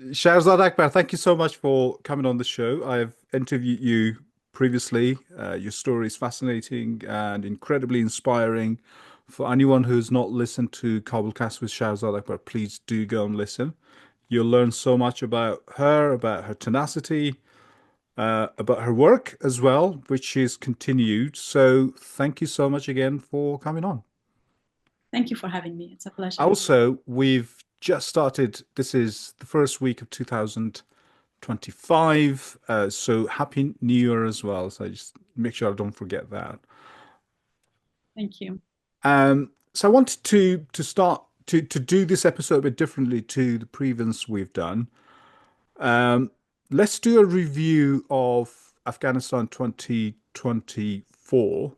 Shaharzad Akbar, thank you so much for coming on the show. I've interviewed you previously. Your story is fascinating and incredibly inspiring. For anyone who's not listened to Kabulcast with Shaharzad Akbar, please do go and listen. You'll learn so much about her tenacity, about her work as well, which she's continued. So thank you so much again for coming on. Thank you for having me. It's a pleasure. Also, we've just started, this is the first week of 2025. So happy New Year as well. So I just make sure I don't forget that. Thank you. So I wanted to start to do this episode a bit differently to the previous we've done. Um, let's do a review of Afghanistan 2024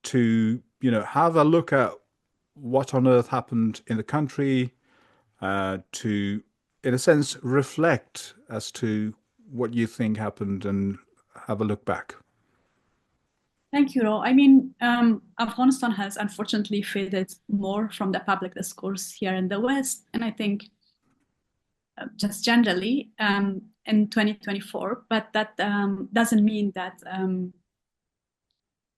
to have a look at what on earth happened in the country, to, in a sense, reflect as to what you think happened and have a look back. Thank you, Roh. Afghanistan has unfortunately faded more from the public discourse here in the West, and I think just generally in 2024. But that doesn't mean that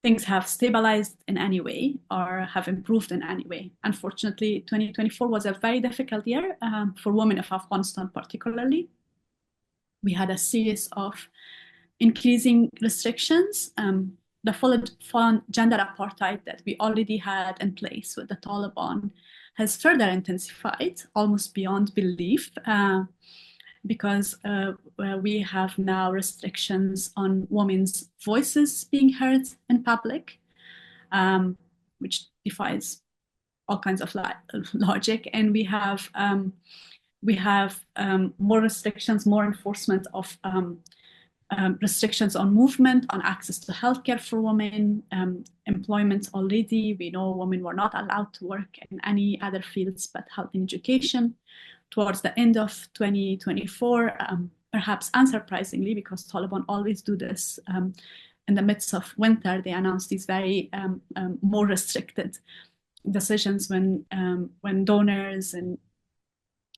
things have stabilized in any way or have improved in any way. Unfortunately, 2024 was a very difficult year for women of Afghanistan, particularly. We had a series of increasing restrictions. The full gender apartheid that we already had in place with the Taliban has further intensified, almost beyond belief, because we have now restrictions on women's voices being heard in public, which defies all kinds of logic. And we have more restrictions, more enforcement of restrictions on movement, on access to healthcare for women, employment already. We know women were not allowed to work in any other fields but health and education. Towards the end of 2024, perhaps unsurprisingly, because Taliban always do this in the midst of winter, they announce these very more restricted decisions when donors and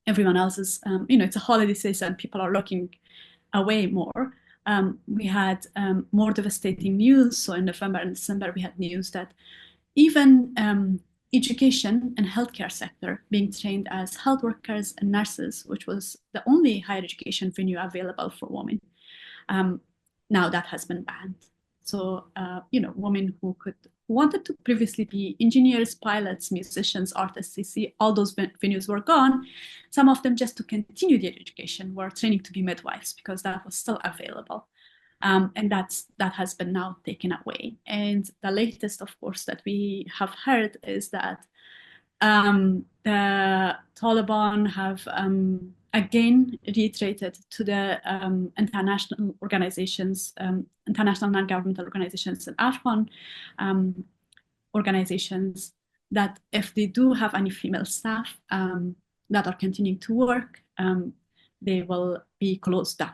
everyone else is, it's a holiday season, people are looking away more. We had more devastating news. So in November and December, we had news that even education and healthcare sector being trained as health workers and nurses, which was the only higher education venue available for women, now that has been banned. So, women who wanted to previously be engineers, pilots, musicians, artists, you see, all those venues were gone. Some of them, just to continue their education, were training to be midwives because that was still available. And that has been now taken away. And the latest, of course, that we have heard is that the Taliban have again reiterated to the international organizations, international non-governmental organizations and Afghan organizations, that if they do have any female staff that are continuing to work, they will be closed down.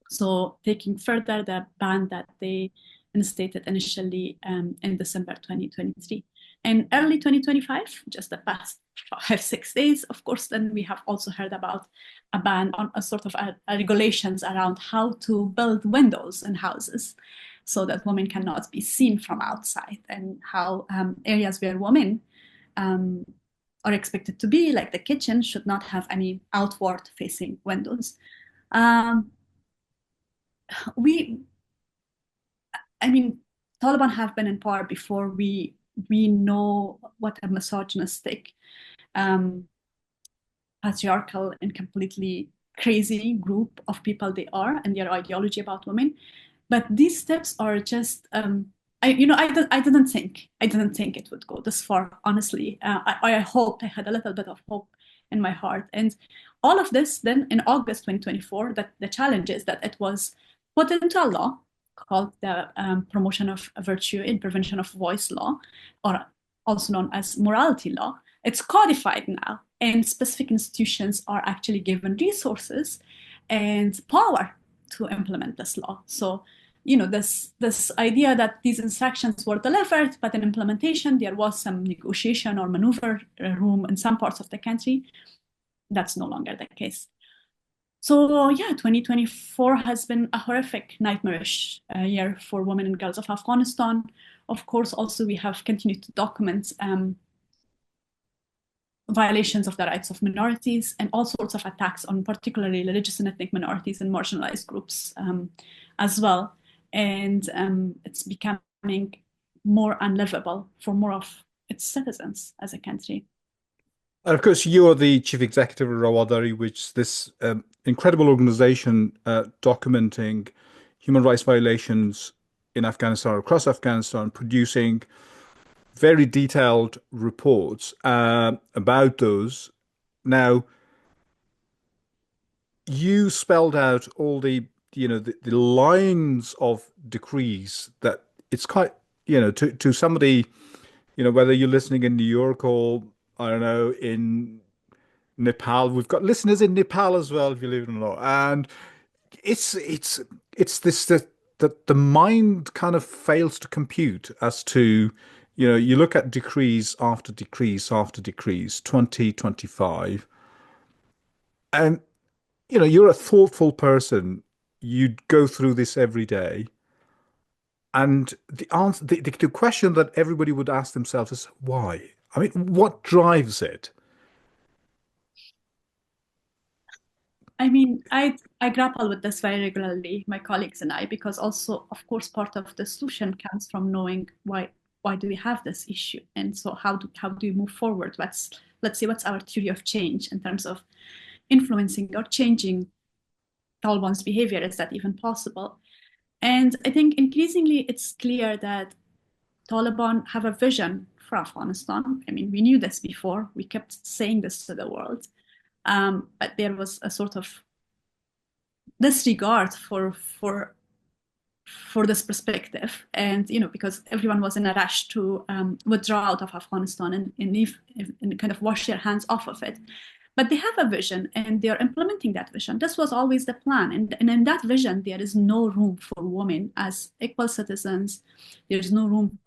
So taking further the ban that they instated initially in December 2023. In early 2025, just the past 5-6 days, of course, then we have also heard about a ban on a sort of regulations around how to build windows in houses so that women cannot be seen from outside, and how areas where women are expected to be, like the kitchen, should not have any outward facing windows. We I mean, Taliban have been in power before. We know what a misogynistic, um, patriarchal, and completely crazy group of people they are, and their ideology about women. But these steps are just, I didn't think it would go this far. Honestly, I hoped, I had a little bit of hope in my heart, and all of this. Then in August 2024, that the challenge is that it was put into a law called the Promotion of Virtue and Prevention of Vice Law, or also known as Morality Law. It's codified now, and specific institutions are actually given resources and power to implement this law. So, this idea that these instructions were delivered, but in implementation there was some negotiation or maneuver room in some parts of the country. that's no longer the case. So yeah, 2024 has been a horrific, nightmarish year for women and girls of Afghanistan. Of course, also we have continued to document violations of the rights of minorities and all sorts of attacks on particularly religious and ethnic minorities and marginalized groups as well. And it's becoming more unlivable for more of its citizens as a country. And of course, you're the chief executive of Rawadari, which is this incredible organization documenting human rights violations in Afghanistan, across Afghanistan, producing very detailed reports about those. Now, you spelled out all the lines of decrees that it's quite, to somebody, whether you're listening in New York or, I don't know, in Nepal. We've got listeners in Nepal as well, if you believe it or not. And it's this that the mind kind of fails to compute as to, you look at decrees after decrees after decrees, 2025, and you're a thoughtful person. You'd go through this every day. And the answer, the question that everybody would ask themselves is why? I mean, what drives it? I mean, I grapple with this very regularly, my colleagues and I, because also, of course, part of the solution comes from knowing why do we have this issue, and so how do we move forward? Let's see, what's our theory of change in terms of influencing or changing Taliban's behavior? Is that even possible? And I think increasingly it's clear that Taliban have a vision for Afghanistan. I mean, we knew this before. We kept saying this to the world. But there was a sort of disregard for this perspective, and because everyone was in a rush to withdraw out of Afghanistan and kind of wash their hands off of it. But they have a vision and they are implementing that vision. This was always the plan. And in that vision, there is no room for women as equal citizens. There's no room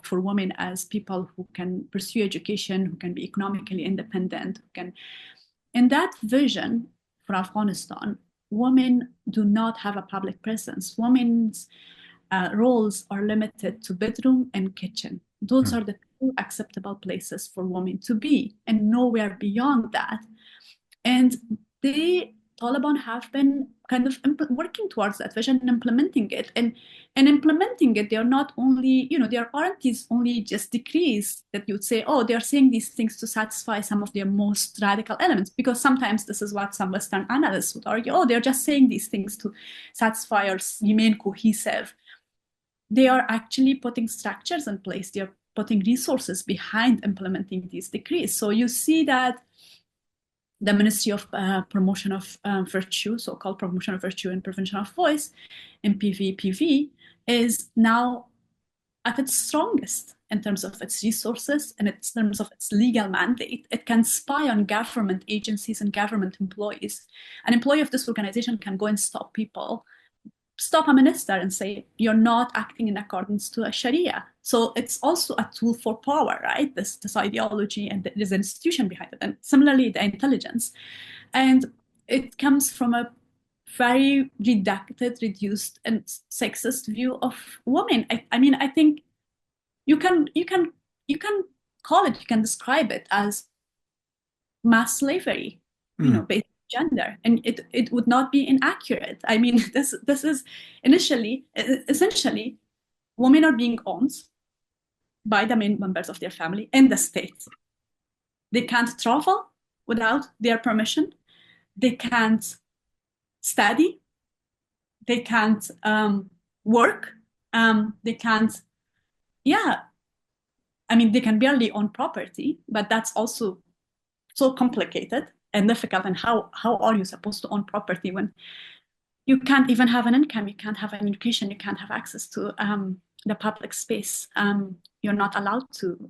for women as people who can pursue education, who can be economically independent, who can. In that vision for Afghanistan, women do not have a public presence. Women's roles are limited to bedroom and kitchen. Those Hmm. are the two acceptable places for women to be, and nowhere beyond that. And the Taliban have been kind of working towards that vision and implementing it. And implementing it, they are not only, there aren't these only just decrees that you'd say, oh, they're saying these things to satisfy some of their most radical elements, because sometimes this is what some Western analysts would argue, oh, they're just saying these things to satisfy or remain cohesive. They are actually putting structures in place. They're putting resources behind implementing these decrees. So you see that the Ministry of Promotion of Virtue, so-called Promotion of Virtue and Prevention of Voice, MPVPV, is now at its strongest in terms of its resources and in terms of its legal mandate. It can spy on government agencies and government employees. An employee of this organization can go and stop a minister and say, you're not acting in accordance to a Sharia. So it's also a tool for power, right? This ideology, and there's an institution behind it. And similarly, the intelligence. And it comes from a very reducted, reduced, and sexist view of women. I mean, I think you can call it, you can describe it as mass slavery, Hmm. based on gender, and it would not be inaccurate. I mean, this is essentially, women are being owned by the main members of their family and the state. They can't travel without their permission. They can't study. They can't work. They can't. Yeah, I mean, they can barely own property, but that's also so complicated and difficult. And how are you supposed to own property when you can't even have an income, you can't have an education, you can't have access to the public space. You're not allowed to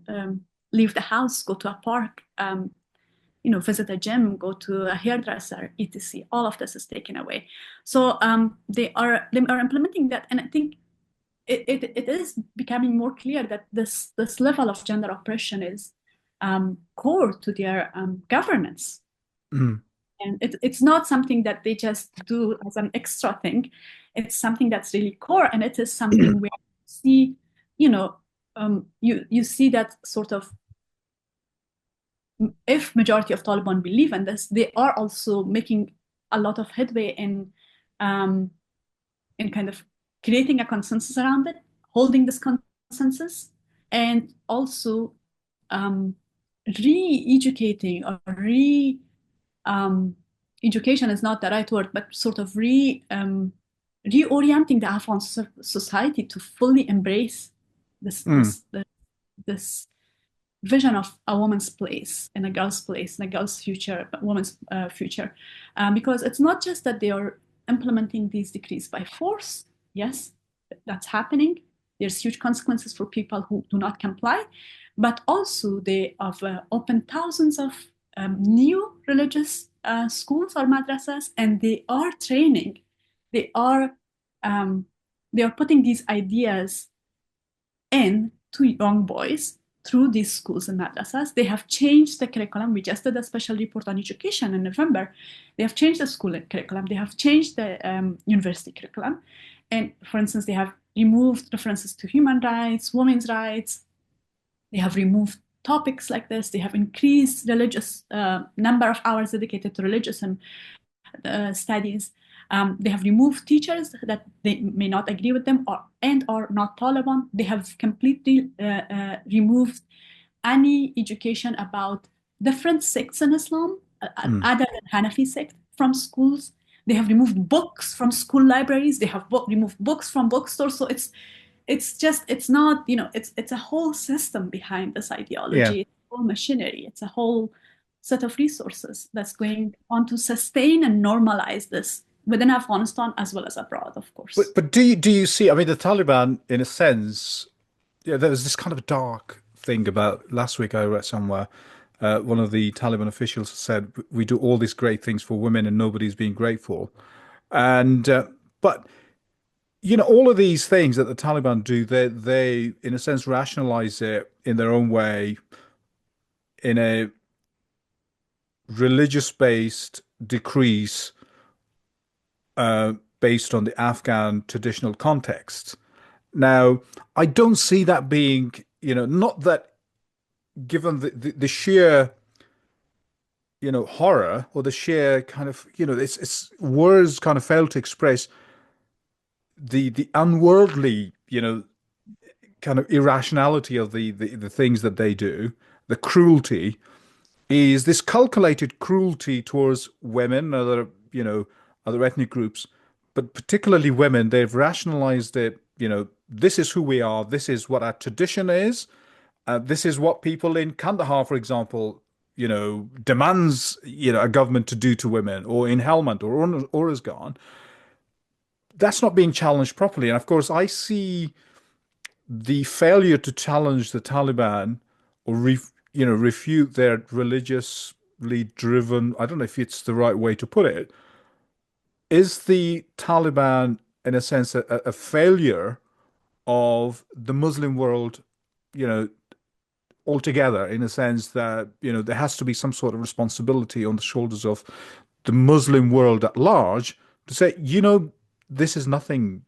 leave the house, go to a park, visit a gym, go to a hairdresser, etc. All of this is taken away. So they are implementing that, and I think it is becoming more clear that this level of gender oppression is core to their governance. Mm. And it's not something that they just do as an extra thing. It's something that's really core, and it is something where you see, you know, you see that sort of, if majority of Taliban believe in this, they are also making a lot of headway um, in kind of creating a consensus around it, holding this consensus, and also um, re-educating or um, education is not the right word, but sort of reorienting the Afghan society to fully embrace this Mm. this vision of a woman's place in a girl's place, in a girl's future, a woman's future. Because it's not just that they are implementing these decrees by force. Yes, that's happening. There's huge consequences for people who do not comply, but also they have opened thousands of new religious schools or madrasas, and they are training. They are um, they are putting these ideas in to young boys through these schools and madrasas. They have changed the curriculum. We just did a special report on education in November. They have changed the school curriculum. They have changed the university curriculum. And for instance, they have removed references to human rights, women's rights. They have removed topics like this. They have increased religious number of hours dedicated to religious and studies. They have removed teachers that they may not agree with them or not Taliban. They have completely removed any education about different sects in Islam Mm. other than Hanafi sect from schools. They have removed books from school libraries. They have removed books from bookstores. So it's not, it's a whole system behind this Yeah. ideology. It's a whole machinery. It's a whole set of resources that's going on to sustain and normalize this within Afghanistan as well as abroad, of course. But do you see? I mean, the Taliban, in a sense, yeah, there was this kind of dark thing about last week. I read somewhere, one of the Taliban officials said, "We do all these great things for women, and nobody's being grateful." And but all of these things that the Taliban do, they in a sense rationalize it in their own way, in a religious-based decrease, based on the Afghan traditional context. Now, I don't see that being, not that given the sheer, horror or the sheer kind of, it's words kind of fail to express the unworldly, kind of irrationality of the things that they do, the cruelty is this calculated cruelty towards women, other ethnic groups, but particularly women. They've rationalized it, this is who we are, this is what our tradition is, this is what people in Kandahar, for example, demands, a government to do to women, or in Helmand or Uruzgan. That's not being challenged properly. And of course, I see the failure to challenge the Taliban or refute their religiously driven, I don't know if it's the right way to put it, is the Taliban in a sense a failure of the Muslim world, you know, altogether, in a sense that, there has to be some sort of responsibility on the shoulders of the Muslim world at large to say, this is nothing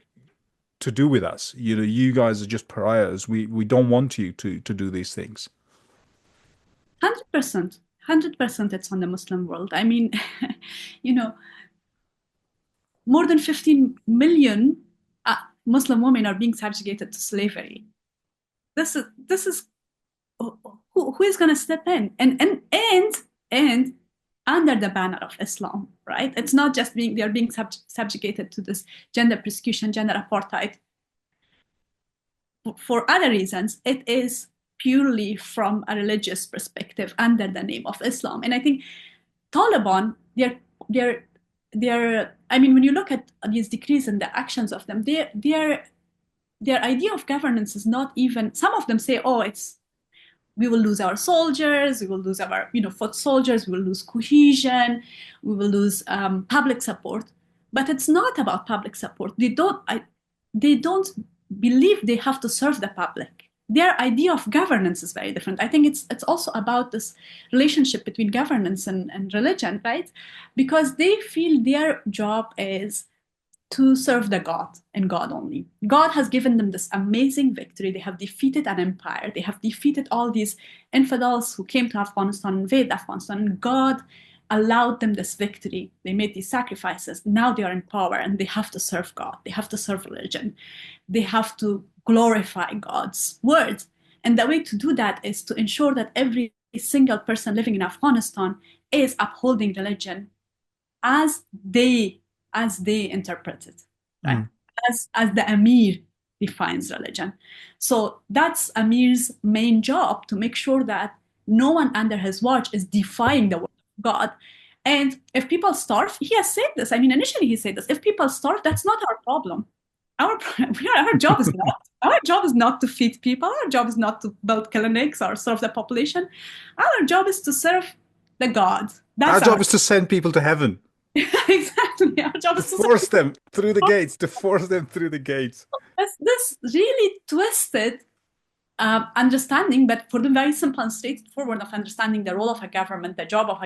to do with us. You guys are just pariahs. We don't want you to do these things. 100%. 100% it's on the Muslim world. I mean, you know, more than 15 million Muslim women are being subjugated to slavery. This is who is going to step in and under the banner of Islam, right? It's not just they are being subjugated to this gender persecution, gender apartheid for other reasons. It is purely from a religious perspective under the name of Islam. And I think Taliban, they're I mean, when you look at these decrees and the actions of them, their idea of governance is not even, some of them say, oh, it's, we will lose our soldiers, we will lose our, foot soldiers, we will lose cohesion, we will lose public support. But it's not about public support. They don't believe they have to serve the public. their idea of governance is very different. I think it's also about this relationship between governance and religion, right? Because they feel their job is to serve the God and God only. God has given them this amazing victory. They have defeated an empire. They have defeated all these infidels who came to Afghanistan, invade Afghanistan, and God allowed them this victory. They made these sacrifices. Now they are in power and they have to serve God. They have to serve religion. They have to glorify God's words. And the way to do that is to ensure that every single person living in Afghanistan is upholding religion as they as they interpret it, right? Mm. As the Amir defines religion. So that's Amir's main job, to make sure that no one under his watch is defying the word of God. And if people starve, he has said this. I mean, initially he said this: if people starve, that's not our problem. Our our job is not. Our job is not to feed people. Our job is not to build clinics or serve the population. Our job is to serve the God. Our That's job our is to send people to heaven, exactly. Our job to is to serve. force them through the gates, to force them through the gates. This really twisted understanding, but for the very simple and straightforward of understanding the role of a government, the job of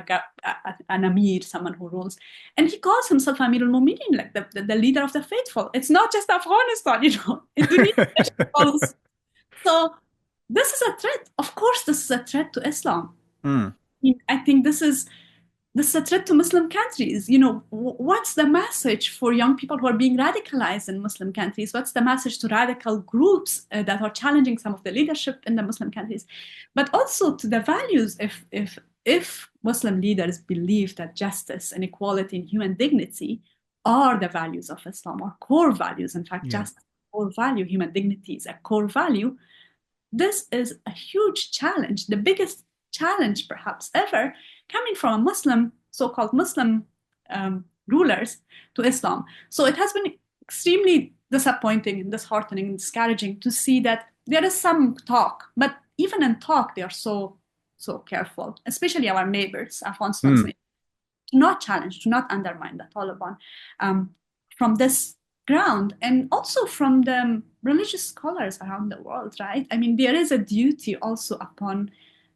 an Amir, someone who rules. And he calls himself Amir al-Mu'minin, like the leader of the faithful. It's not just Afghanistan, Indonesia also. So this is a threat. Of course, this is a threat to Islam. Mm. I think this is a threat to Muslim countries. What's the message for young people who are being radicalized in Muslim countries? What's the message to radical groups that are challenging some of the leadership in the Muslim countries? But also to the values. If Muslim leaders believe that justice and equality and human dignity are the values of Islam, or core values, in fact, Yeah. justice, core value, human dignity is a core value. This is a huge challenge, the biggest challenge perhaps ever, coming from a Muslim, so-called Muslim rulers to Islam. So it has been extremely disappointing and disheartening and discouraging to see that there is some talk, but even in talk, they are so careful, especially our neighbors, Afghanistan's Mm. neighbors, to not challenge, to not undermine the Taliban um, from this ground, and also from the religious scholars around the world, right? I mean, there is a duty also upon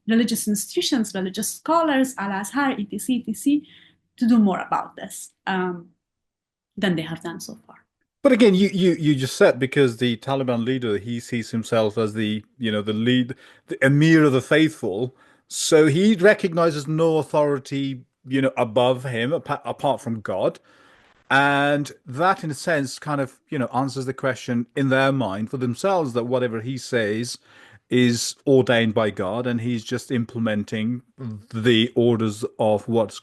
religious institutions, religious scholars, Al-Azhar, etc., etc., to do more about this than they have done so far. But again, you just said because the Taliban leader, he sees himself as the lead, the emir of the faithful, so he recognizes no authority, above him apart from God. And that, in a sense, kind of, answers the question in their mind for themselves that whatever he says is ordained by God, and he's just implementing the orders of what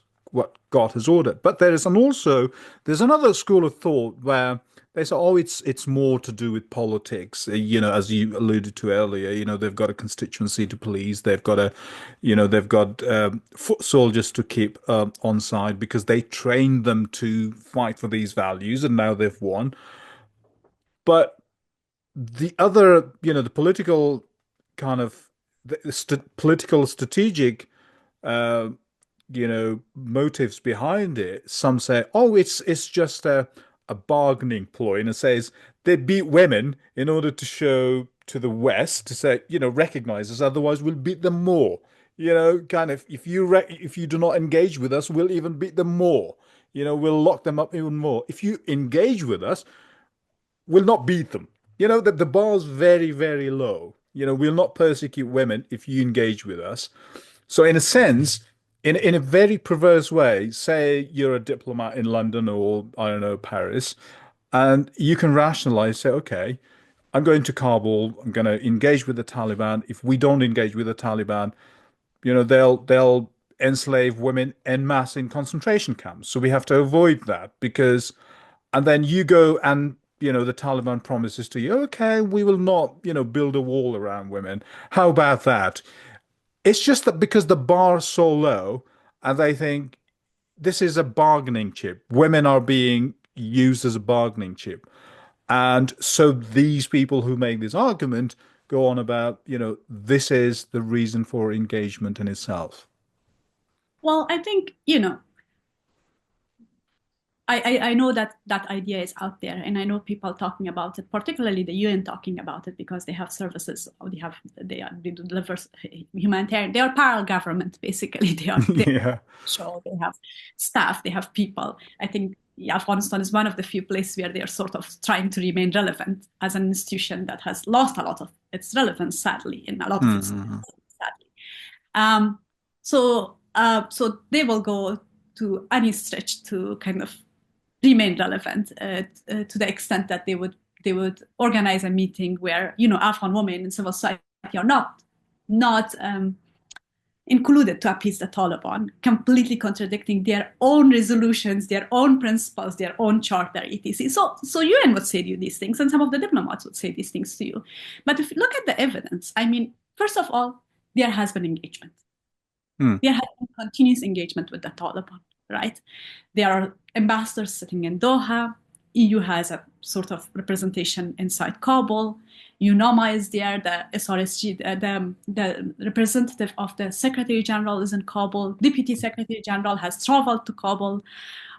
God has ordered. But there's another school of thought where they say, oh, it's more to do with politics. As you alluded to earlier, they've got a constituency to police. They've got foot soldiers to keep on side because they trained them to fight for these values, and now they've won. But the other, the political kind of political strategic uh, motives behind it. Some say, oh, it's just a bargaining ploy, and it says they beat women in order to show to the West to say, recognize us, otherwise we'll beat them more. Kind of if you do not engage with us, we'll even beat them more. We'll lock them up even more. If you engage with us, we'll not beat them. The bar's very, very low. We'll not persecute women if you engage with us. So in a sense, in a very perverse way, say you're a diplomat in London or I don't know, Paris, and you can rationalize, say, okay, I'm going to Kabul, I'm going to engage with the Taliban. If we don't engage with the Taliban, they'll enslave women en masse in concentration camps. So we have to avoid that because and then you go and the Taliban promises to you, okay, we will not, build a wall around women. How about that? It's just that because the bar's so low, and they think this is a bargaining chip. Women are being used as a bargaining chip. And so these people who make this argument go on about, this is the reason for engagement in itself. Well, I think, I know that that idea is out there, and I know people talking about it, particularly the UN talking about it, because they have services, or they deliver humanitarian. They are para-government basically. They Yeah. show they have staff, they have people. I think Afghanistan is one of the few places where they are sort of trying to remain relevant as an institution that has lost a lot of its relevance, sadly, in a lot of its Mm-hmm. sadly. So they will go to any stretch to kind of remain relevant to the extent that they would organize a meeting where Afghan women in civil society are not included to appease the Taliban, completely contradicting their own resolutions, their own principles, their own charter, etc. So UN would say to you these things, and some of the diplomats would say these things to you. But if you look at the evidence, I mean, first of all, there has been engagement. Mm. There has been continuous engagement with the Taliban, right? There are ambassadors sitting in Doha. EU has a sort of representation inside Kabul. UNAMA is there. The SRSG, the representative of the Secretary General is in Kabul. Deputy Secretary General has traveled to Kabul.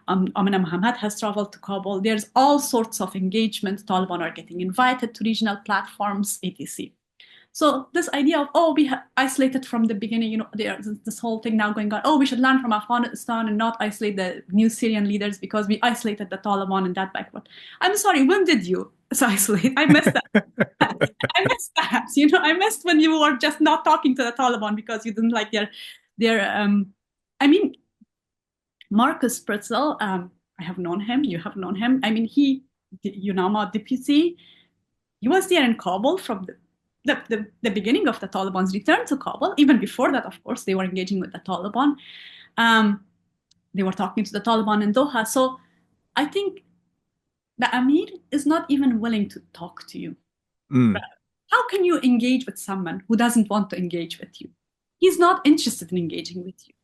Amina Mohammed has traveled to Kabul. There's all sorts of engagement. Taliban are getting invited to regional platforms, etc. So this idea of, oh, we have isolated from the beginning, there's this whole thing now going on, oh, we should learn from Afghanistan and not isolate the new Syrian leaders because we isolated the Taliban and that backward. I'm sorry, when did you isolate? I missed that. I missed that. I missed when you were just not talking to the Taliban because you didn't like their I mean, Marcus Pretzel, I have known him, you have known him. I mean, UNAMA deputy, he was there in Kabul from the beginning of the Taliban's return to Kabul. Even before that, of course, they were engaging with the Taliban. They were talking to the Taliban in Doha. So I think the Amir is not even willing to talk to you. Mm. How can you engage with someone who doesn't want to engage with you? He's not interested in engaging with you.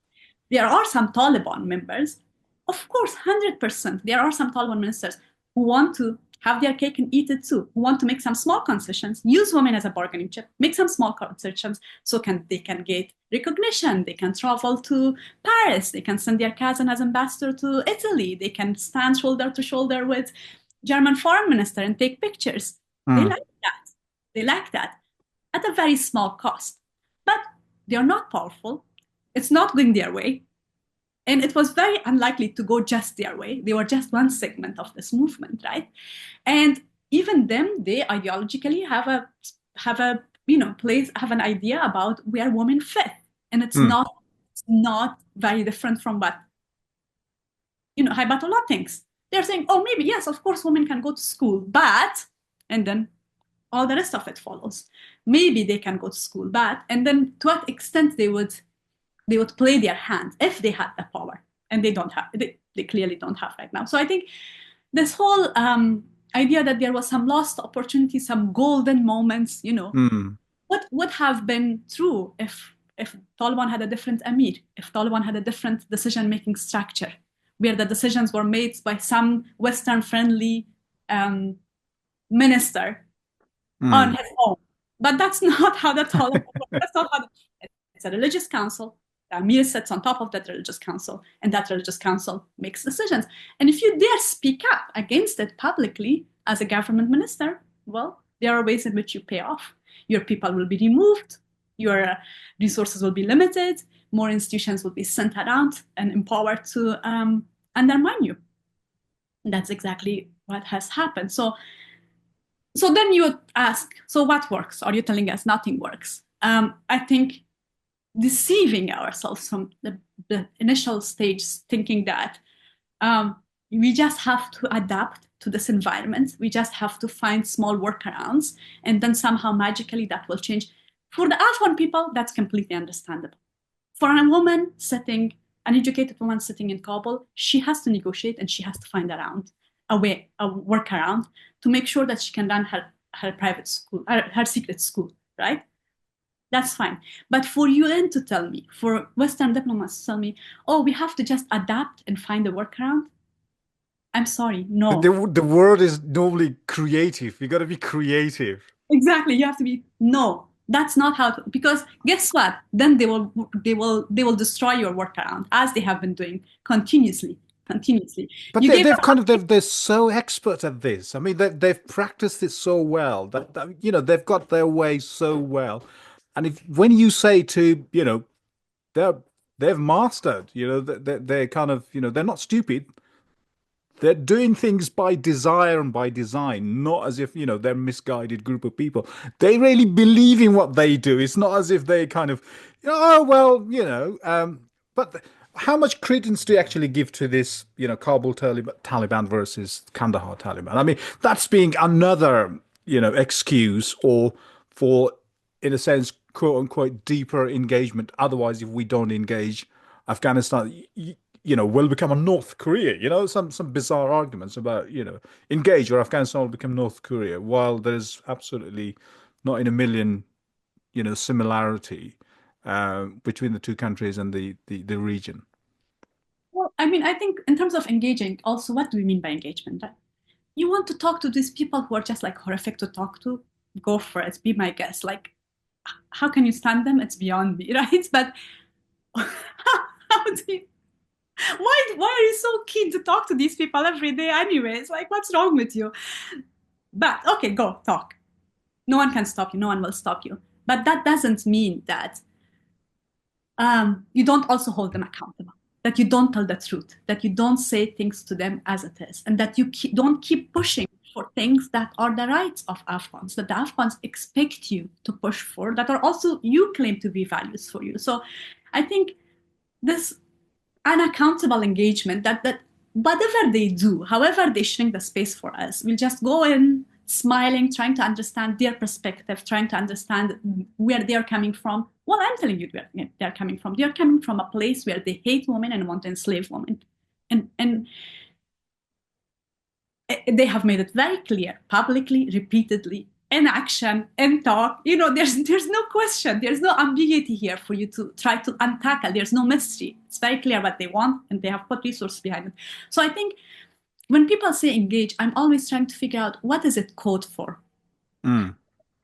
There are some Taliban members, of course, 100%. There are some Taliban ministers who want to have their cake and eat it too, who want to make some small concessions, use women as a bargaining chip, make some small concessions so they can get recognition. They can travel to Paris. They can send their cousin as ambassador to Italy. They can stand shoulder to shoulder with German foreign minister and take pictures. They Mm. like that. They like that at a very small cost. But they're not powerful. It's not going their way. And it was very unlikely to go just their way. They were just one segment of this movement, right? And even them, they ideologically have an idea about where women fit. And it's Mm. not very different from what Hibatullah thinks. They're saying, oh, maybe, yes, of course, women can go to school, but, and then all the rest of it follows. Maybe they can go to school, but, and then to what extent they would play their hand if they had the power, and they clearly don't have right now. So I think this whole idea that there was some lost opportunity, some golden moments, Mm. what would have been true if Taliban had a different Amir, if Taliban had a different decision-making structure, where the decisions were made by some Western-friendly minister on Mm. his own. But that's not how the Taliban works. That's not how it's a religious council. The Amir sits on top of that religious council, and that religious council makes decisions. And if you dare speak up against it publicly as a government minister, well, there are ways in which you pay off. Your people will be removed, your resources will be limited, more institutions will be sent around and empowered to undermine you. And that's exactly what has happened. So then you would ask, so what works? Are you telling us nothing works? I think deceiving ourselves from the initial stage, thinking that we just have to adapt to this environment. We just have to find small workarounds, and then somehow magically that will change. For the Afghan people, that's completely understandable. For an educated woman sitting in Kabul, she has to negotiate and she has to find a workaround to make sure that she can run her private school, her secret school, right? That's fine. But for UN to tell me, for Western diplomats to tell me, oh, we have to just adapt and find a workaround, I'm sorry, no. The word is normally creative. You got to be creative. Exactly, you have to be no. That's not how to, because guess what? Then they will destroy your workaround as they have been doing continuously continuously. But You gave they've them, kind of they're so expert at this. I mean, they've practiced it so well that they've got their way so well. And if when you say to they're they've mastered, they're kind of they're not stupid. They're doing things by desire and by design, not as if, they're a misguided group of people. They really believe in what they do. It's not as if they kind of, oh, well, but how much credence do you actually give to this, Kabul Taliban versus Kandahar Taliban? I mean, that's being another, excuse or for, in a sense, quote unquote, deeper engagement. Otherwise, if we don't engage Afghanistan, will become a North Korea. Some bizarre arguments about, engage or Afghanistan will become North Korea, while there's absolutely not in a million, similarity between the two countries and the region. well, I mean, I think in terms of engaging, also, what do we mean by engagement? That you want to talk to these people who are just like horrific to talk to, go for it, be my guest. Like, how can you stand them? It's beyond me, right? But how do you, why are you so keen to talk to these people every day anyways? Like, what's wrong with you? But okay, go talk. No one can stop you. No one will stop you. But that doesn't mean that you don't also hold them accountable, that you don't tell the truth, that you don't say things to them as it is, and that you don't keep pushing for things that are the rights of Afghans, that the Afghans expect you to push for, that are also you claim to be values for you. So I think this unaccountable engagement that whatever they do, however they shrink the space for us, we'll just go in smiling, trying to understand their perspective, trying to understand where they're coming from. Well, I'm telling you where they're coming from. They're coming from a place where they hate women and want to enslave women. And they have made it very clear publicly, repeatedly, in action, in talk. There's no question, there's no ambiguity here for you to try to untackle. There's no mystery. It's very clear what they want, and they have put resources behind it. So I think when people say engage, I'm always trying to figure out what is it code for. Mm.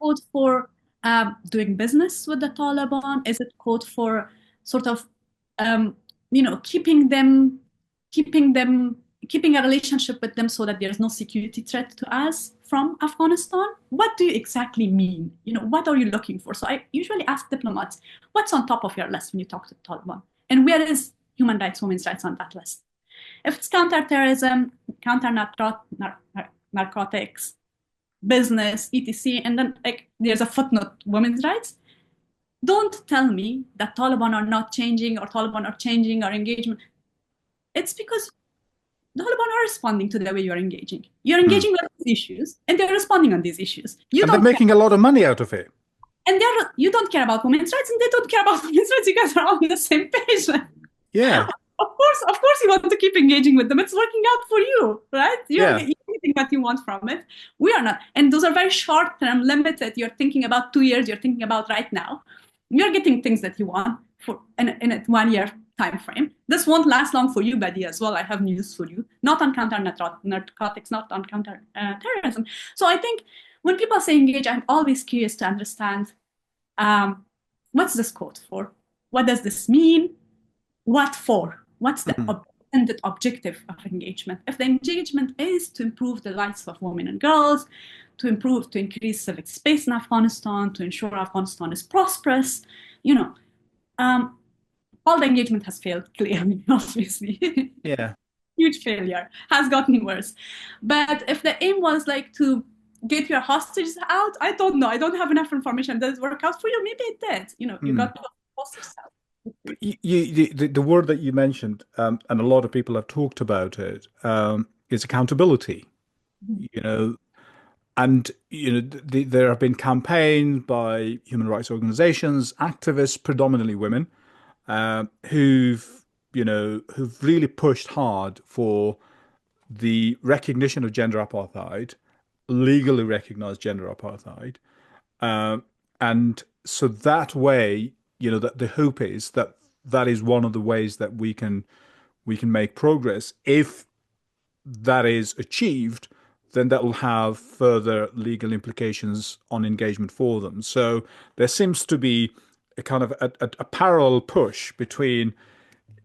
Code for doing business with the Taliban? Is it code for sort of keeping them, keeping them, keeping a relationship with them so that there's no security threat to us from Afghanistan? What do you exactly mean? What are you looking for? So I usually ask diplomats, what's on top of your list when you talk to the Taliban? And where is human rights, women's rights on that list? If it's counterterrorism, counter narcotics, business, etc., and then like there's a footnote, women's rights, don't tell me that Taliban are not changing or Taliban are changing our engagement. It's because the Taliban are responding to the way you're engaging. You're Mm. engaging with these issues, and they're responding on these issues. You And they're don't care, making a lot of money out of it. and you don't care about women's rights, and they don't care about women's rights. You guys are on the same page. Yeah, Of course, you want to keep engaging with them. It's working out for you, right? You're yeah, getting what you want from it. We are not, and those are very short term, limited. You're thinking about 2 years. You're thinking about right now. You're getting things that you want for in a 1 year time frame. This won't last long for you, Badi, as well. I have news for you. Not on counter narcotics, not on counter terrorism. So I think when people say engage, I'm always curious to understand what's this quote for? What does this mean? What for? What's the Mhm. intended objective of engagement? If the engagement is to improve the lives of women and girls, to increase civic space in Afghanistan, to ensure Afghanistan is prosperous, you know, um, all the engagement has failed clearly, obviously. Yeah. Huge failure, has gotten worse. But if the aim was like to get your hostages out, I don't know. I don't have enough information. Does it work out for you? Maybe it did. You Mm. got hostages out. The word that you mentioned, and a lot of people have talked about it, is accountability. You know, and there have been campaigns by human rights organizations, activists, predominantly women, who've really pushed hard for the recognition of gender apartheid, legally recognized gender apartheid, um, and so that way, that the hope is that that is one of the ways that we can make progress. If that is achieved, then that will have further legal implications on engagement for them. So there seems to be a kind of a parallel push between,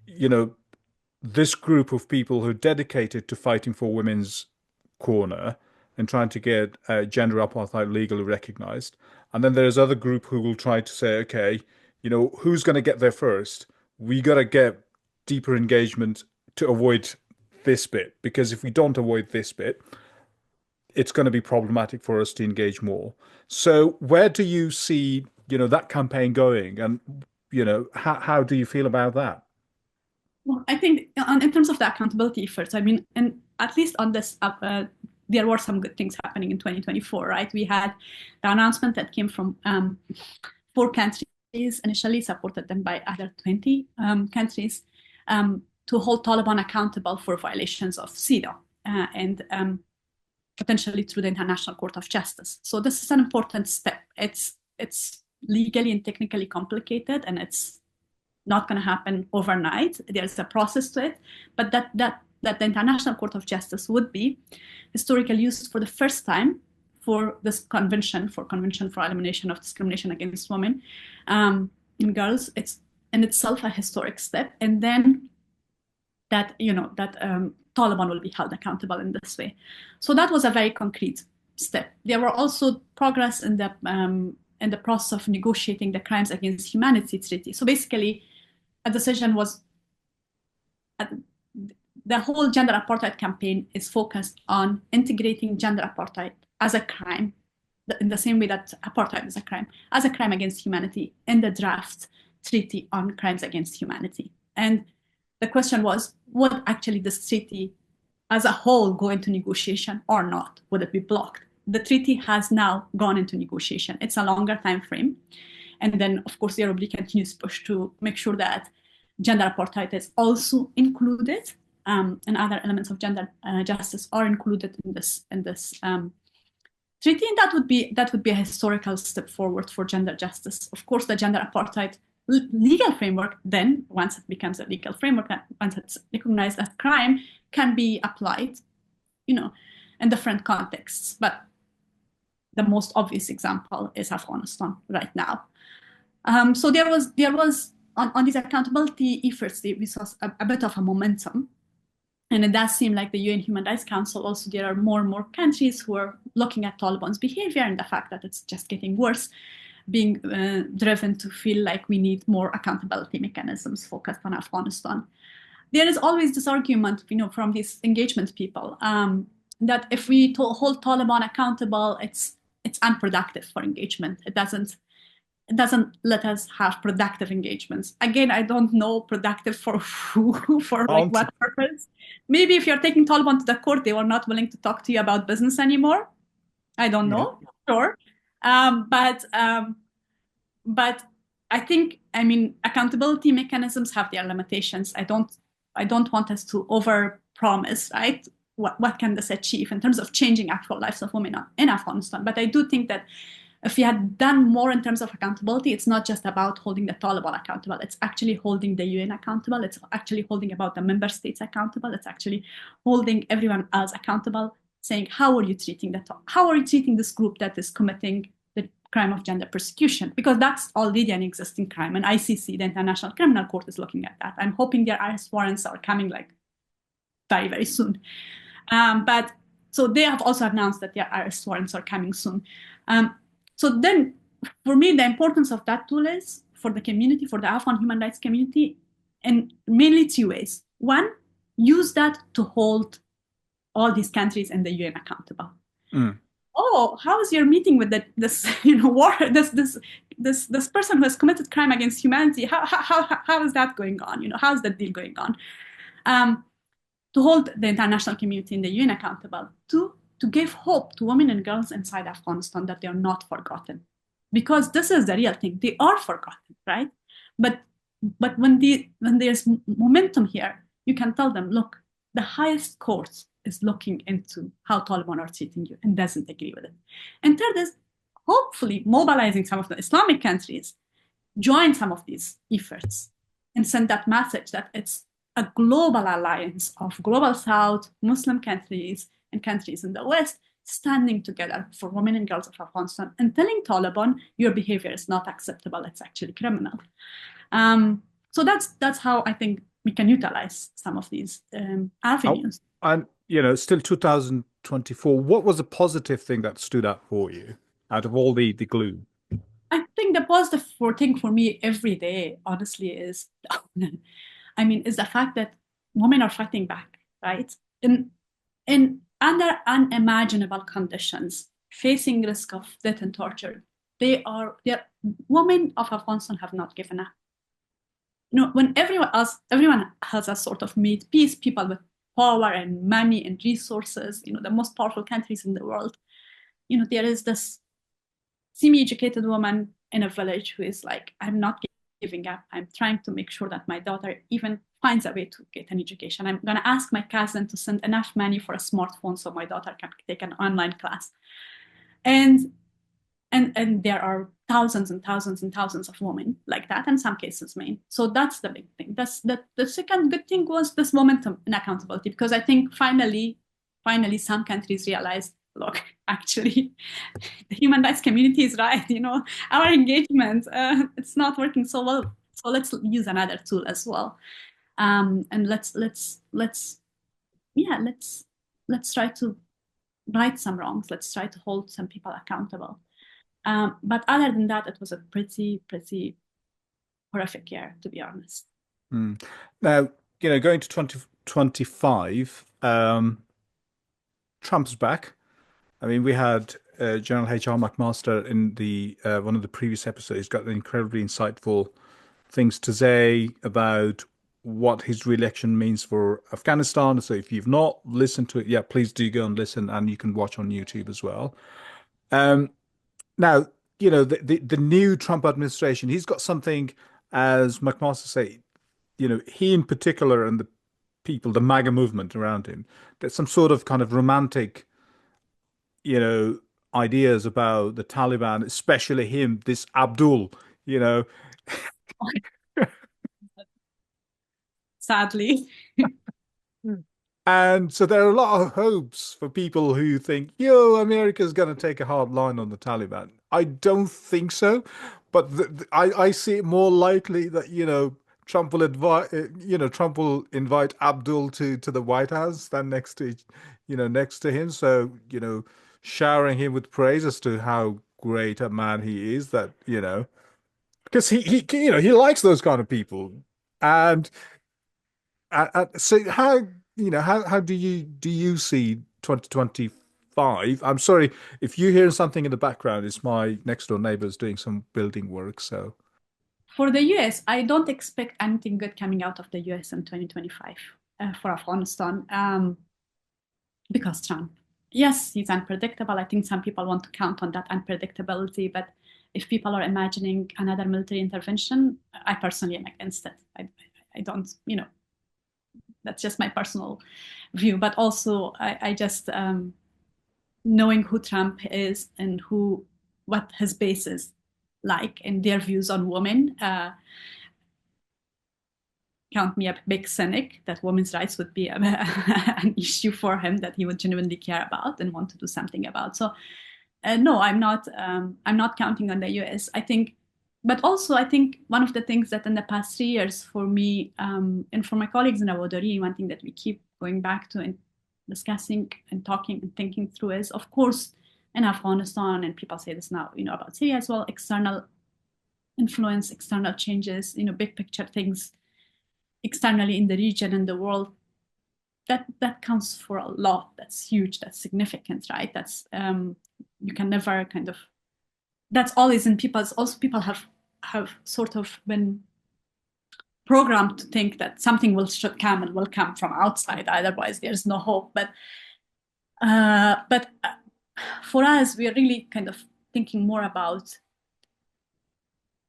you know, this group of people who are dedicated to fighting for women's corner and trying to get gender apartheid legally recognized. And then there's other group who will try to say, okay, who's going to get there first? We got to get deeper engagement to avoid this bit, because if we don't avoid this bit, it's going to be problematic for us to engage more. So where do you see, that campaign going? And, how do you feel about that? Well, I think in terms of the accountability efforts, I mean, and at least on this, there were some good things happening in 2024, right? We had the announcement that came from 4 countries, initially supported then by other 20 countries, to hold Taliban accountable for violations of CEDAW and potentially through the International Court of Justice. So this is an important step. It's legally and technically complicated, and it's not going to happen overnight. There's a process to it, but that the International Court of Justice would be historically used for the first time for this convention for elimination of discrimination against women and girls. It's in itself a historic step, and then that Taliban will be held accountable in this way. So that was a very concrete step. There were also progress in the process of negotiating the Crimes Against Humanity Treaty. So basically, a decision was the whole gender apartheid campaign is focused on integrating gender apartheid as a crime, in the same way that apartheid is a crime against humanity, in the draft treaty on crimes against humanity. And the question was, would actually this treaty as a whole go into negotiation or not? Would it be blocked? The treaty has now gone into negotiation. It's a longer time frame. And then, of course, there will be continuous push to make sure that gender apartheid is also included, and other elements of gender justice are included in this treaty. And that would be a historical step forward for gender justice. Of course, the gender apartheid legal framework, then once it becomes a legal framework, once it's recognized as crime, can be applied, in different contexts. But the most obvious example is Afghanistan right now. So there was on these accountability efforts, we saw a bit of a momentum. And it does seem like the UN Human Rights Council also, there are more and more countries who are looking at Taliban's behavior and the fact that it's just getting worse, being driven to feel like we need more accountability mechanisms focused on Afghanistan. There is always this argument, from these engagement people, that if we hold Taliban accountable, it's unproductive for engagement. It doesn't let us have productive engagements. Again, I don't know productive for who, for like what purpose. Maybe if you're taking Taliban to the court, they were not willing to talk to you about business anymore. I don't know, sure. But I think, accountability mechanisms have their limitations. I don't want us to overpromise, right? What can this achieve in terms of changing actual lives of women in Afghanistan? But I do think that if we had done more in terms of accountability, it's not just about holding the Taliban accountable. It's actually holding the UN accountable. It's actually holding about the member states accountable. It's actually holding everyone else accountable, saying, how are you treating this group that is committing the crime of gender persecution? Because that's already an existing crime. And ICC, the International Criminal Court, is looking at that. I'm hoping their arrest warrants are coming like very, very soon. But so they have also announced that their arrest warrants are coming soon. So then, for me, the importance of that tool is for the community, for the Afghan human rights community, in mainly 2 ways. One, use that to hold all these countries and the UN accountable. Oh, how is your meeting with this person who has committed crime against humanity? How is that going on? How is that deal going on? To hold the international community and the UN accountable. Two, to give hope to women and girls inside Afghanistan that they are not forgotten. Because this is the real thing. They are forgotten, right? But when there's momentum here, you can tell them, look, the highest court is looking into how Taliban are treating you and doesn't agree with it. And third is hopefully mobilizing some of the Islamic countries, join some of these efforts and send that message that it's a global alliance of global South, Muslim countries, and countries in the West standing together for women and girls of Afghanistan and telling Taliban your behavior is not acceptable, it's actually criminal. So that's how I think we can utilize some of these Oh, avenues. and still 2024. What was a positive thing that stood out for you out of all the gloom? I think the positive thing for me every day, honestly, is, I mean, is the fact that women are fighting back, right? In under unimaginable conditions, facing risk of death and torture. They're women of Afghanistan have not given up. When everyone has a sort of made peace, people with power and money and resources, the most powerful countries in the world, there is this semi-educated woman in a village who is like, I'm not giving up. I'm trying to make sure that my daughter even finds a way to get an education. I'm going to ask my cousin to send enough money for a smartphone so my daughter can take an online class. And there are thousands and thousands and thousands of women like that, in some cases men. So that's the big thing. The second good thing was this momentum and accountability, because I think finally some countries realized, look, actually the human rights community is right. Our engagement, it's not working so well, so let's use another tool as well. And let's try to right some wrongs. Let's try to hold some people accountable. But other than that, it was a pretty horrific year, to be honest. Mm. Now, going to 2025, Trump's back. I mean, we had General H.R. McMaster in the one of the previous episodes. He's got incredibly insightful things to say about what his re-election means for Afghanistan. So if you've not listened to it yet, please do go and listen, and you can watch on YouTube as well. Um, Now, the new Trump administration, he's got something, as McMaster say, he in particular and the people, the MAGA movement around him, there's some sort of kind of romantic, you know, ideas about the Taliban, especially him, this Abdul, you know. Sadly. And so there are a lot of hopes for people who think, America's going to take a hard line on the Taliban. I don't think so, but I see it more likely that, Trump will invite Abdul to the White House than next to him. So, showering him with praise as to how great a man he is, because he likes those kind of people. And so how do you see 2025? I'm sorry if you hear something in the background. It's my next door neighbors doing some building work. So For the US, I don't expect anything good coming out of the US in 2025 for Afghanistan, because Trump. Yes, he's unpredictable. I think some people want to count on that unpredictability, but if people are imagining another military intervention, I personally am against it. I don't, that's just my personal view. But also, I just knowing who Trump is and what his base is like and their views on women, count me a big cynic that women's rights would be an issue for him that he would genuinely care about and want to do something about. So, no, I'm not. I'm not counting on the U.S. I think, but also I think one of the things that in the past 3 years for me and for my colleagues in Rawadari, one thing that we keep going back to and discussing and talking and thinking through is, of course, in Afghanistan, and people say this now, about Syria as well, external influence, external changes, big picture things externally in the region and the world, that counts for a lot. That's huge. That's significant, right? That's you can never kind of. That's always in people's. Also, people have sort of been programmed to think that something should come and will come from outside. Otherwise, there's no hope. But for us, we are really kind of thinking more about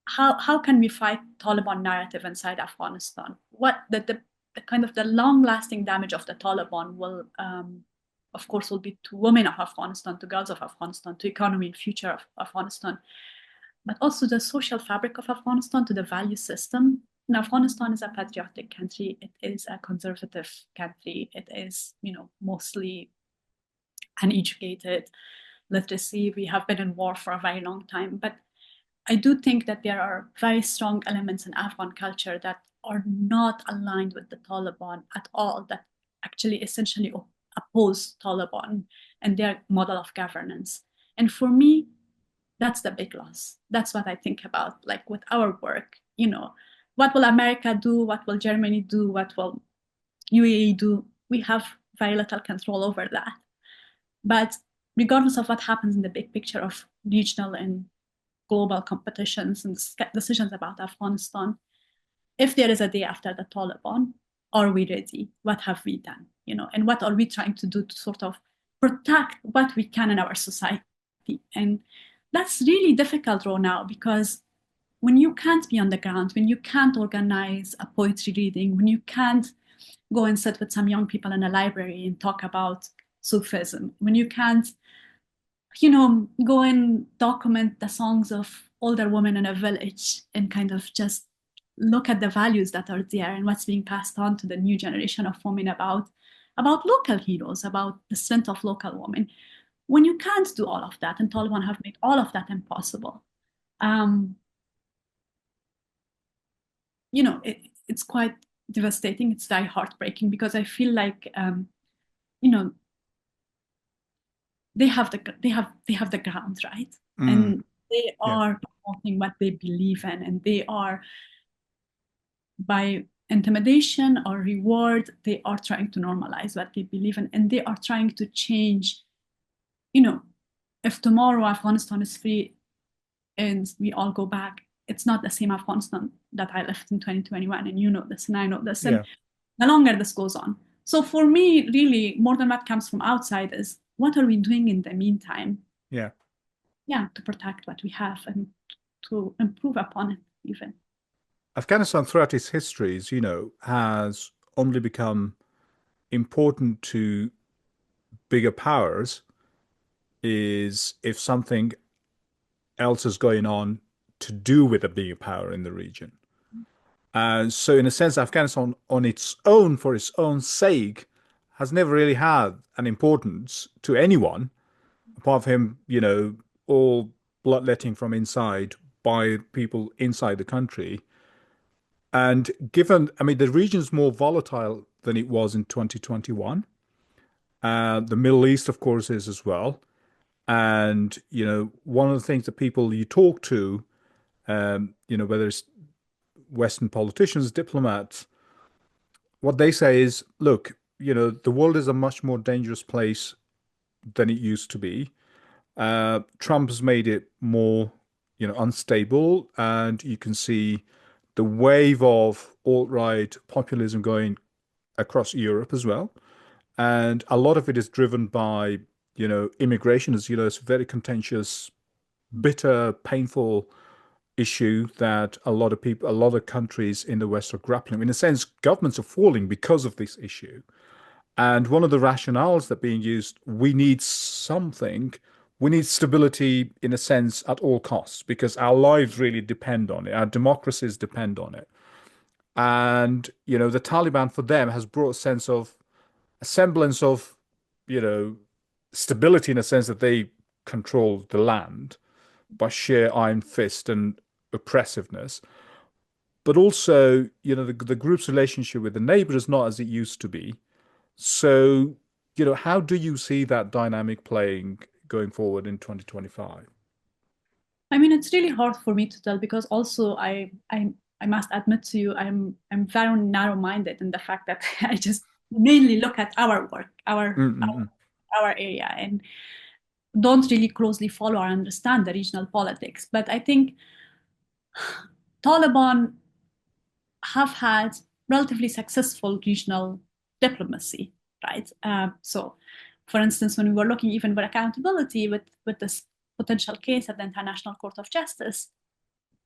how can we fight Taliban narrative inside Afghanistan? What the kind of the long-lasting damage of the Taliban will, of course, will be to women of Afghanistan, to girls of Afghanistan, to economy and future of Afghanistan, but also the social fabric of Afghanistan, to the value system. And Afghanistan is a patriotic country. It is a conservative country. It is, mostly uneducated, literacy. We have been in war for a very long time, but I do think that there are very strong elements in Afghan culture that are not aligned with the Taliban at all, that actually essentially oppose Taliban and their model of governance. And for me, that's the big loss. That's what I think about, like with our work, what will America do? What will Germany do? What will UAE do? We have very little control over that. But regardless of what happens in the big picture of regional and global competitions and decisions about Afghanistan, if there is a day after the Taliban, are we ready? What have we done? And what are we trying to do to sort of protect what we can in our society? And that's really difficult right now, because when you can't be on the ground, when you can't organize a poetry reading, when you can't go and sit with some young people in a library and talk about Sufism, when you can't, go and document the songs of older women in a village and kind of just look at the values that are there and what's being passed on to the new generation of women about local heroes, about the strength of local women. When you can't do all of that, and Taliban have made all of that impossible, it's quite devastating. It's very heartbreaking, because I feel like, they have the ground, right? And they Yeah. are promoting what they believe in, and they are, by intimidation or reward, they are trying to normalize what they believe in, and they are trying to change. If tomorrow Afghanistan is free and we all go back, it's not the same Afghanistan that I left in 2021, and you know this, and I know this, and Yeah. the longer this goes on. So for me, really, more than what comes from outside is, what are we doing in the meantime? Yeah. Yeah, to protect what we have and to improve upon it even. Afghanistan, throughout its histories, has only become important to bigger powers is if something else is going on to do with a bigger power in the region. And so, in a sense, Afghanistan on its own, for its own sake, has never really had an importance to anyone, apart from, all bloodletting from inside by people inside the country. And given, I mean, the region's more volatile than it was in 2021. The Middle East, of course, is as well. And, one of the things that people you talk to, whether it's Western politicians, diplomats, what they say is, look, the world is a much more dangerous place than it used to be. Trump has made it more, unstable, and you can see the wave of alt-right populism going across Europe as well. And a lot of it is driven by, immigration. As you know, it's a very contentious, bitter, painful issue that a lot of people, a lot of countries in the West are grappling. In a sense, governments are falling because of this issue. And one of the rationales that being used, we need something, we need stability in a sense at all costs, because our lives really depend on it. Our democracies depend on it. And, the Taliban for them has brought a semblance of, you know, stability in a sense that they control the land by sheer iron fist and oppressiveness. But also, the group's relationship with the neighbor is not as it used to be. So, how do you see that dynamic playing going forward in 2025? I mean, it's really hard for me to tell, because also I must admit to you, I'm very narrow-minded in the fact that I just mainly look at our work, Mm-mm-mm. our area, and don't really closely follow or understand the regional politics. But I think Taliban have had relatively successful regional diplomacy, right? So, for instance, when we were looking even for accountability with this potential case at the International Court of Justice,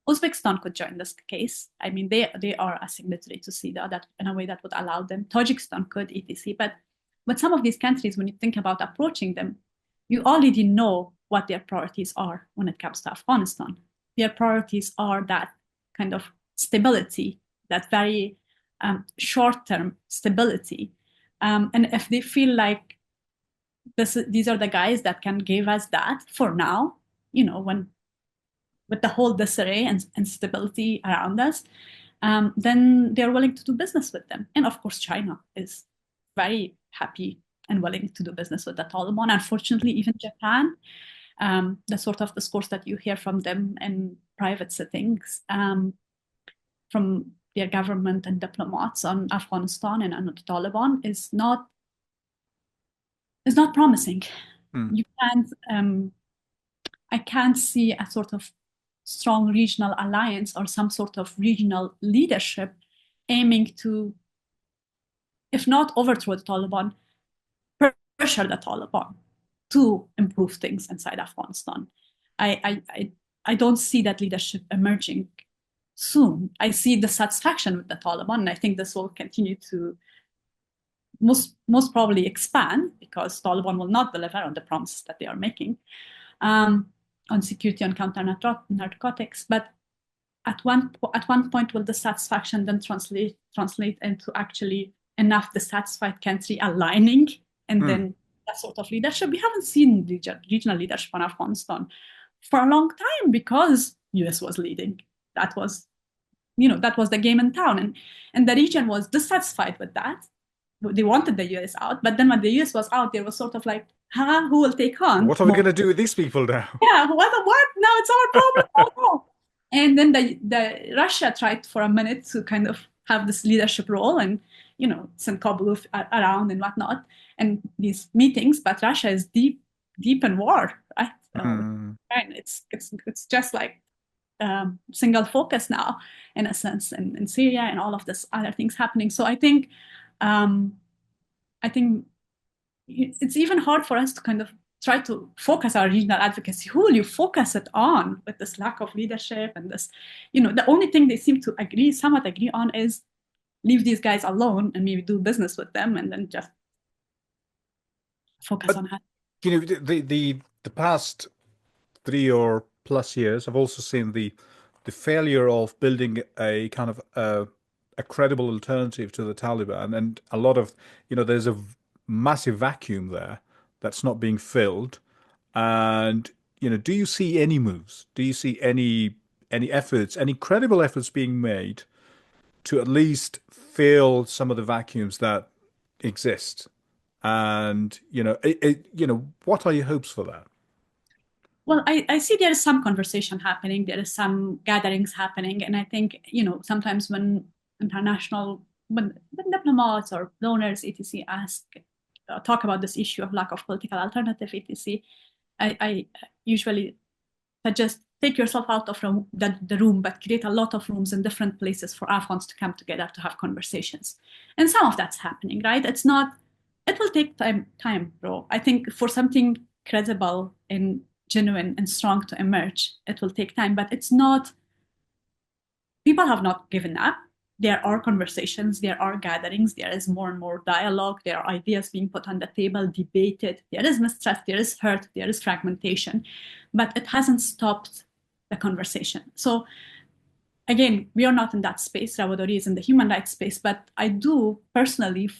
Uzbekistan could join this case. I mean, they are a signatory to CEDAW that in a way that would allow them. Tajikistan could, etc. But with some of these countries, when you think about approaching them, you already know what their priorities are when it comes to Afghanistan. Their priorities are that kind of stability, that very short-term stability. And if they feel like these are the guys that can give us that for now, when with the whole disarray and instability around us, then they're willing to do business with them. And of course, China is very happy and willing to do business with the Taliban. Unfortunately, even Japan, the sort of discourse that you hear from them in private settings, from their government and diplomats on Afghanistan and on the Taliban is not promising. Mm. You can't, I can't see a sort of strong regional alliance or some sort of regional leadership aiming to, if not overthrow the Taliban, pressure the Taliban to improve things inside Afghanistan. I don't see that leadership emerging soon. I see dissatisfaction with the Taliban, and I think this will continue to most probably expand because Taliban will not deliver on the promises that they are making on security and counter narcotics. But at one point, will dissatisfaction then translate into actually enough dissatisfied country aligning, and then that sort of leadership? We haven't seen regional leadership in Afghanistan for a long time because US was leading. That was the game in town, and the region was dissatisfied with that. They wanted the US out, but then when the US was out, there was sort of like, who will take on? What are we going to do with these people now? Yeah, what? Now it's our problem. Oh. And then the Russia tried for a minute to kind of have this leadership role and send Kabul around and whatnot and these meetings, but Russia is deep in war, right? And it's just like single focus now, in a sense, in Syria and all of this other things happening. So I think it's even hard for us to kind of try to focus our regional advocacy. Who will you focus it on with this lack of leadership and this? The only thing they seem to somewhat agree on is leave these guys alone and maybe do business with them and then just focus on that. The past 3 or plus years, I've also seen the failure of building a kind of a credible alternative to the Taliban, and a lot of there's a massive vacuum there that's not being filled. And do you see any moves? Do you see any efforts, any credible efforts being made to at least fill some of the vacuums that exist? And what are your hopes for that? Well, I see there is some conversation happening. There is some gatherings happening. And I think, sometimes when diplomats or donors, etc., talk about this issue of lack of political alternative, etc., I usually suggest take yourself out of the room, but create a lot of rooms in different places for Afghans to come together to have conversations. And some of that's happening, right? It will take time, bro. I think for something credible and genuine and strong to emerge, it will take time, but people have not given up. There are conversations, there are gatherings, there is more and more dialogue, there are ideas being put on the table, debated, there is mistrust, there is hurt, there is fragmentation, but it hasn't stopped the conversation. So again, we are not in that space. Rawadari is in the human rights space, but I do personally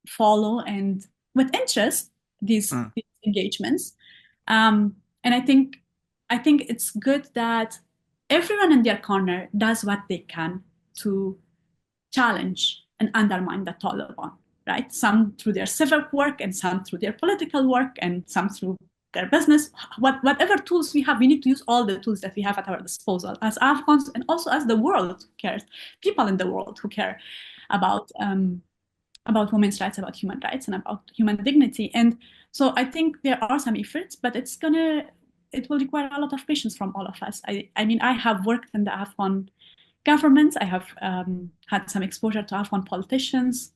follow and with interest these engagements. And I think it's good that everyone in their corner does what they can to challenge and undermine the Taliban, right? Some through their civic work and some through their political work and some through their business. Whatever tools we have, we need to use all the tools that we have at our disposal as Afghans and also as the world who cares, people in the world who care about women's rights, about human rights, and about human dignity. And so I think there are some efforts, but it will require a lot of patience from all of us. I mean, I have worked in the Afghan governments. I have had some exposure to Afghan politicians,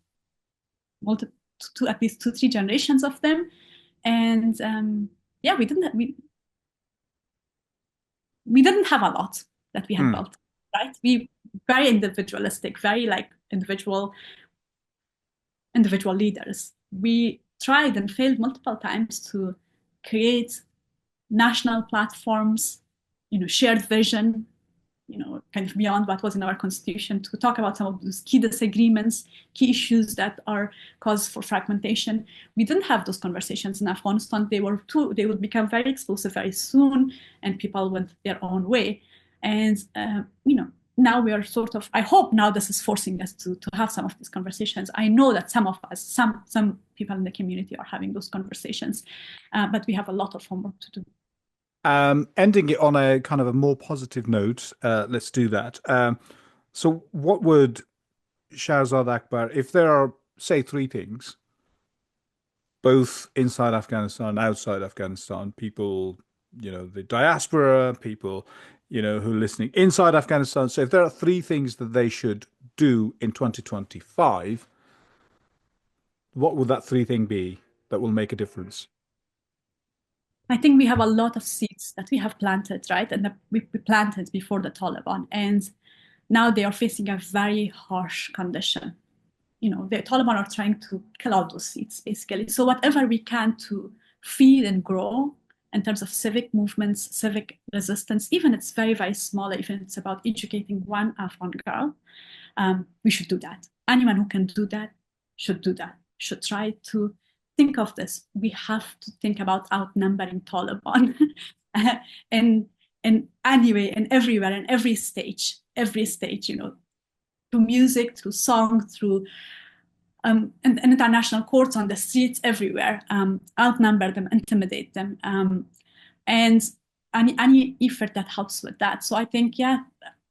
to at least 2-3 generations of them. And yeah, we didn't have a lot that we had built, right? We very individualistic, very like individual leaders. We tried and failed multiple times to create national platforms, shared vision, kind of beyond what was in our constitution, to talk about some of those key disagreements, key issues that are cause for fragmentation. We didn't have those conversations in Afghanistan. They would become very explosive very soon, and people went their own way. And now we are sort of, I hope now this is forcing us to have some of these conversations. I know that some of us, some people in the community are having those conversations, but we have a lot of homework to do. Ending it on a kind of a more positive note, let's do that. So what would Shaharzad Akbar, if there are, say, three things, both inside Afghanistan, outside Afghanistan, people, the diaspora, people, who are listening inside Afghanistan. So if there are three things that they should do in 2025, what would that three thing be that will make a difference? I think we have a lot of seeds that we have planted, right? And that we planted before the Taliban. And now they are facing a very harsh condition. The Taliban are trying to kill all those seeds, basically. So whatever we can to feed and grow in terms of civic movements, civic resistance, even it's very, very small, even it's about educating one Afghan girl, we should do that. Anyone who can do that should do that, should try to think of this. We have to think about outnumbering Taliban. and anyway, and everywhere, in every stage, through music, through song, through and international courts on the streets everywhere, outnumber them, intimidate them, and any effort that helps with that. So I think, yeah,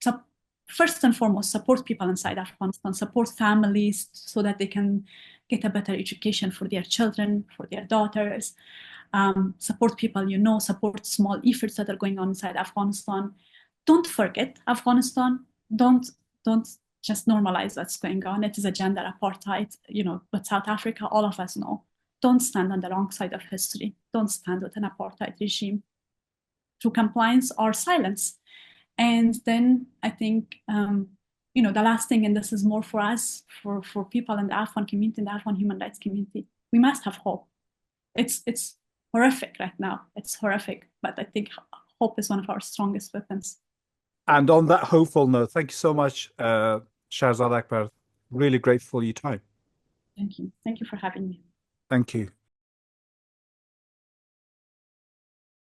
so first and foremost, support people inside Afghanistan, support families so that they can get a better education for their children, for their daughters, support people, support small efforts that are going on inside Afghanistan. Don't forget Afghanistan. Don't just normalize what's going on. It is a gender apartheid, but South Africa, all of us know. Don't stand on the wrong side of history. Don't stand with an apartheid regime through compliance or silence. And then I think, the last thing, and this is more for us, for people in the Afghan community, in the Afghan human rights community, we must have hope. It's horrific right now. It's horrific, but I think hope is one of our strongest weapons. And on that hopeful note, thank you so much, Shaharzad Akbar. Really grateful for your time. Thank you. Thank you for having me. Thank you.